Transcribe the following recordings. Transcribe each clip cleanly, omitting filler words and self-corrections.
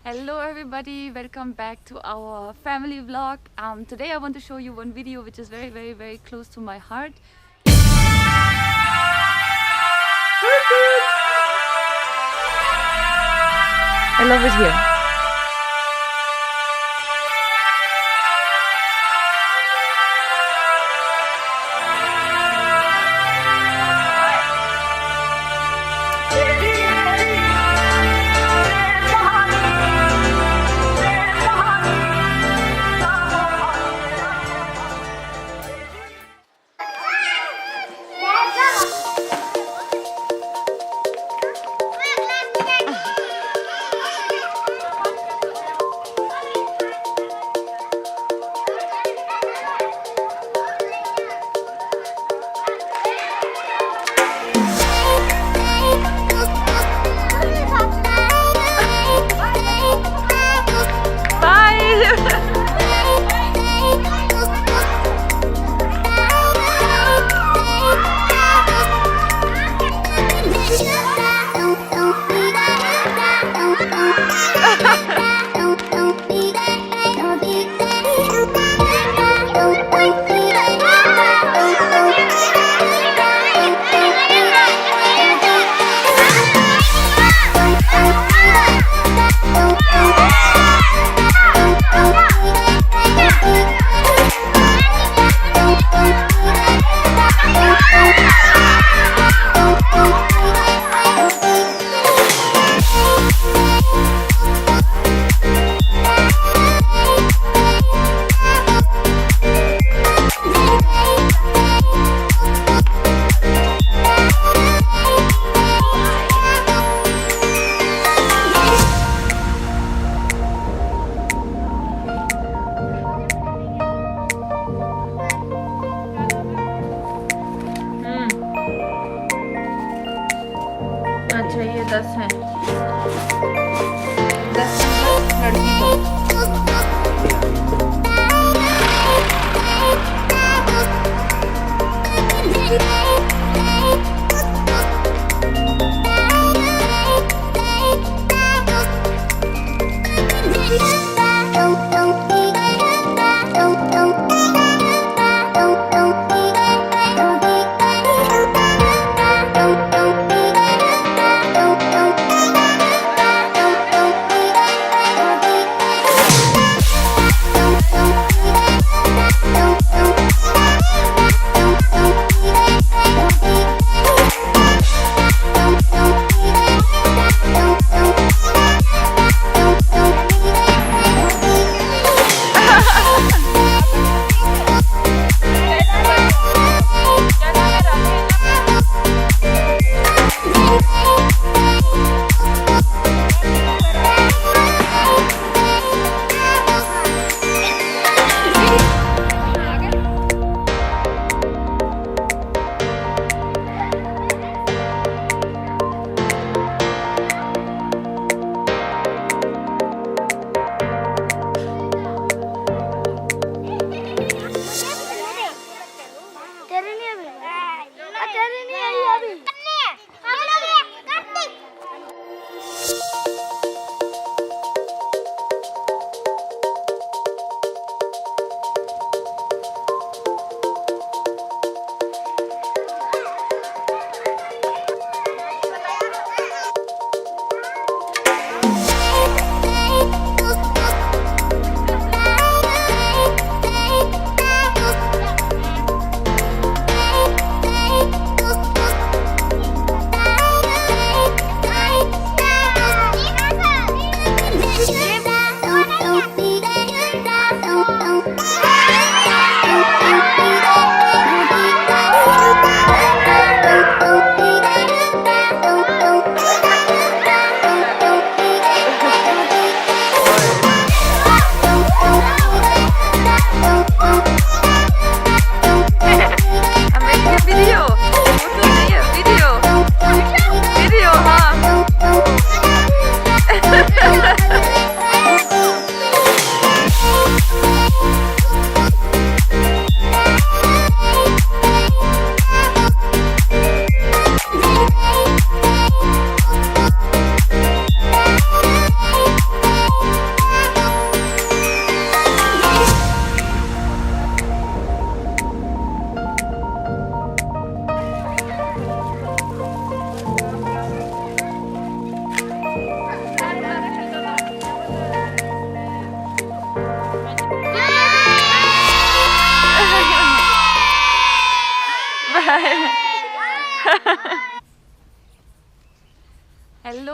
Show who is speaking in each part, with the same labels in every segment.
Speaker 1: Hello everybody, welcome back to our family vlog. Today I want to show you one video which is very close to my heart. I love it here. अच्छा ये 10 है 10 लड़की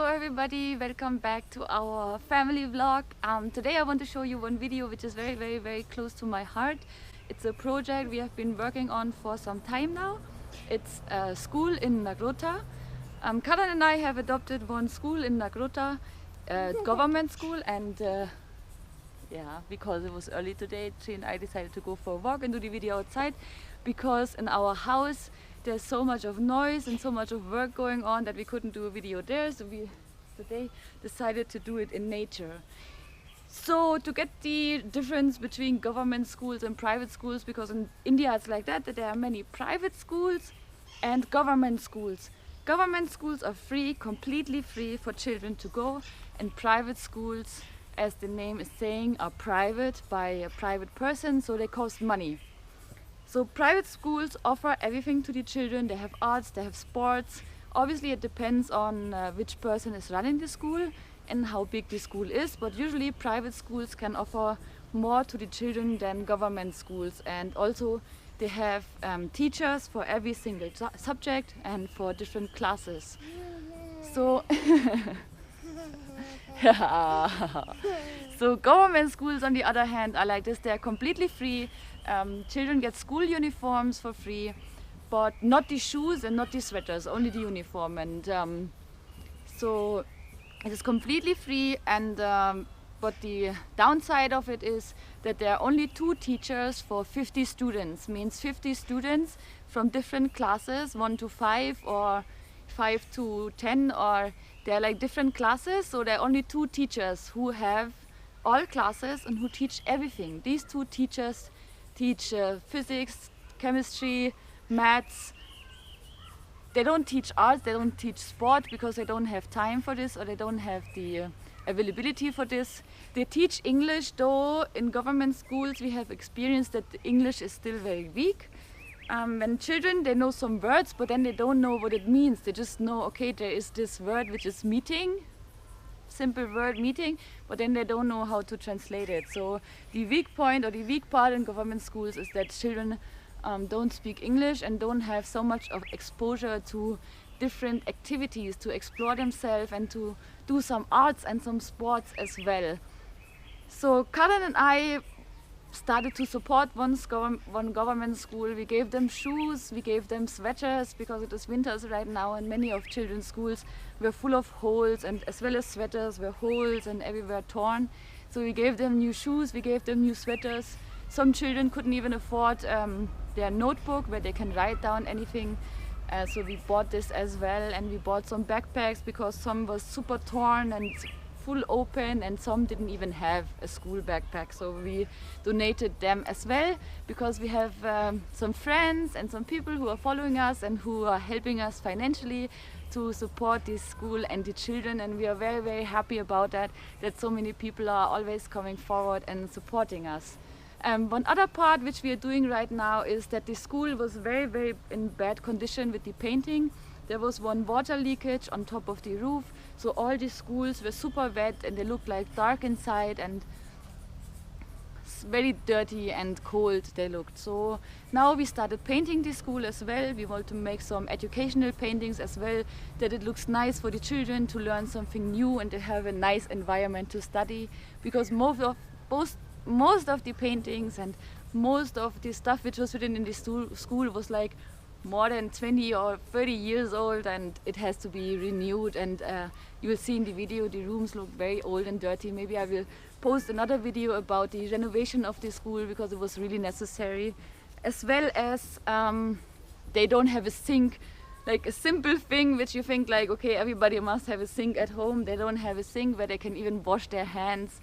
Speaker 1: everybody, welcome back to our family vlog. Today I want to show you one video which is very close to my heart. It's a project we have been working on for some time now. It's a school in Nagrota. Karan and I have adopted one school in Nagrota, government school, and yeah, because it was early today, Tree and I decided to go for a walk and do the video outside, because in our house there's so much of noise and so much of work going on that we couldn't do a video there, so we today decided to do it in nature. So to get the difference between government schools and private schools, because in India it's like that there are many private schools and government schools. Government schools are free, completely free for children to go, and private schools, as the name is saying, are private by a private person, so they cost money. So private schools offer everything to the children. They have arts, they have sports. Obviously it depends on which person is running the school and how big the school is, but usually private schools can offer more to the children than government schools, and also they have teachers for every single subject and for different classes. So so government schools on the other hand are like this. They are completely free. Children get school uniforms for free, but not the shoes and not the sweaters, only the uniform. And so it is completely free, and but the downside of it is that there are only 2 teachers for 50 students. Means 50 students from different classes, 1 to 5 or 5 to 10, or they're like different classes, so there are only 2 teachers who have all classes and who teach everything. These 2 teachers teach physics, chemistry, maths. They don't teach arts, they don't teach sport because they don't have time for this, or they don't have the availability for this. They teach English, though in government schools we have experienced that the English is still very weak. When children, they know some words, but then they don't know what it means. They just know, okay, there is this word which is meeting, simple word meeting, but then they don't know how to translate it. So the weak point or the weak part in government schools is that children don't speak English and don't have so much of exposure to different activities, to explore themselves and to do some arts and some sports as well. So Karan and I started to support one government school. We gave them shoes, we gave them sweaters, because it is winters right now and many of children's schools were full of holes, and as well as sweaters were holes and everywhere torn. So we gave them new shoes, we gave them new sweaters. Some children couldn't even afford their notebook where they can write down anything. So we bought this as well, and we bought some backpacks because some was super torn and full open, and some didn't even have a school backpack, so we donated them as well, because we have some friends and some people who are following us and who are helping us financially to support this school and the children, and we are very happy about that so many people are always coming forward and supporting us. One other part which we are doing right now is that the school was very in bad condition with the painting. There was one water leakage on top of the roof, so all the schools were super wet and they looked like dark inside and very dirty and cold they looked. So now we started painting the school as well. We want to make some educational paintings as well, that it looks nice for the children to learn something new and to have a nice environment to study, because most of the paintings and most of the stuff which was written in the school was like more than 20 or 30 years old, and it has to be renewed. And you will see in the video the rooms look very old and dirty. Maybe I will post another video about the renovation of the school, because it was really necessary. As well as they don't have a sink, like a simple thing which you think like, okay, everybody must have a sink at home. They don't have a sink where they can even wash their hands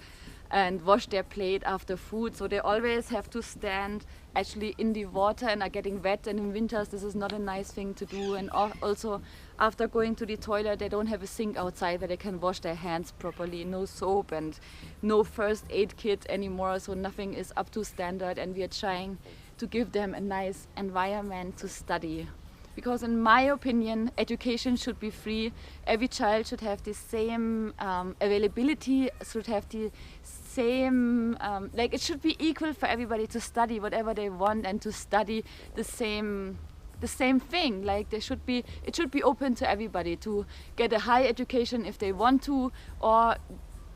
Speaker 1: and wash their plate after food, so they always have to stand actually in the water and are getting wet, and in winters this is not a nice thing to do. And also after going to the toilet, they don't have a sink outside where they can wash their hands properly, no soap and no first aid kit anymore, so nothing is up to standard, and we are trying to give them a nice environment to study. Because in my opinion, education should be free. Every child should have the same availability, should have the same, like it should be equal for everybody to study whatever they want and to study the the same thing. Like it should be open to everybody to get a high education if they want to, or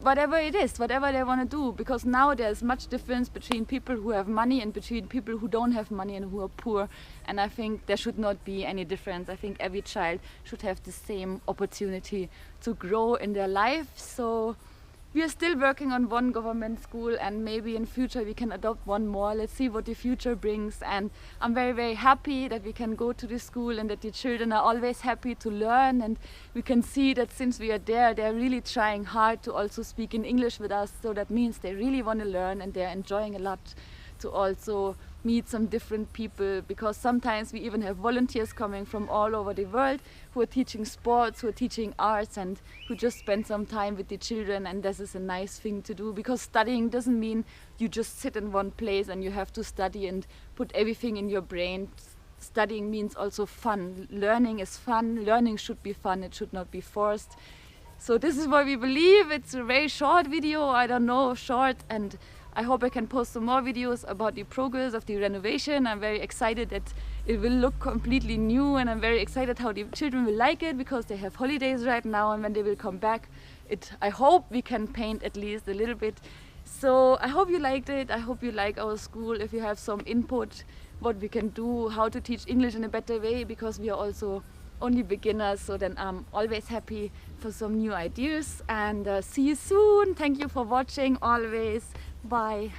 Speaker 1: whatever it is, whatever they want to do, because now there's much difference between people who have money and between people who don't have money and who are poor, and I think there should not be any difference. I think every child should have the same opportunity to grow in their life. So we are still working on one government school, and maybe in future we can adopt one more. Let's see what the future brings. And I'm very, very happy that we can go to the school and that the children are always happy to learn. And we can see that since we are there, they're really trying hard to also speak in English with us. So that means they really want to learn, and they're enjoying a lot to also meet some different people, because sometimes we even have volunteers coming from all over the world who are teaching sports, who are teaching arts, and who just spend some time with the children. And this is a nice thing to do, because studying doesn't mean you just sit in one place and you have to study and put everything in your brain. Studying means also fun. Learning is fun. Learning should be fun. It should not be forced. So this is what we believe. It's a very short video, I don't know, short, and I hope I can post some more videos about the progress of the renovation. I'm very excited that it will look completely new, and I'm very excited how the children will like it, because they have holidays right now, and when they will come back, I hope we can paint at least a little bit. So I hope you liked it. I hope you like our school. If you have some input, what we can do, how to teach English in a better way, because we are also only beginners, so then I'm always happy for some new ideas. And see you soon. Thank you for watching always. Bye.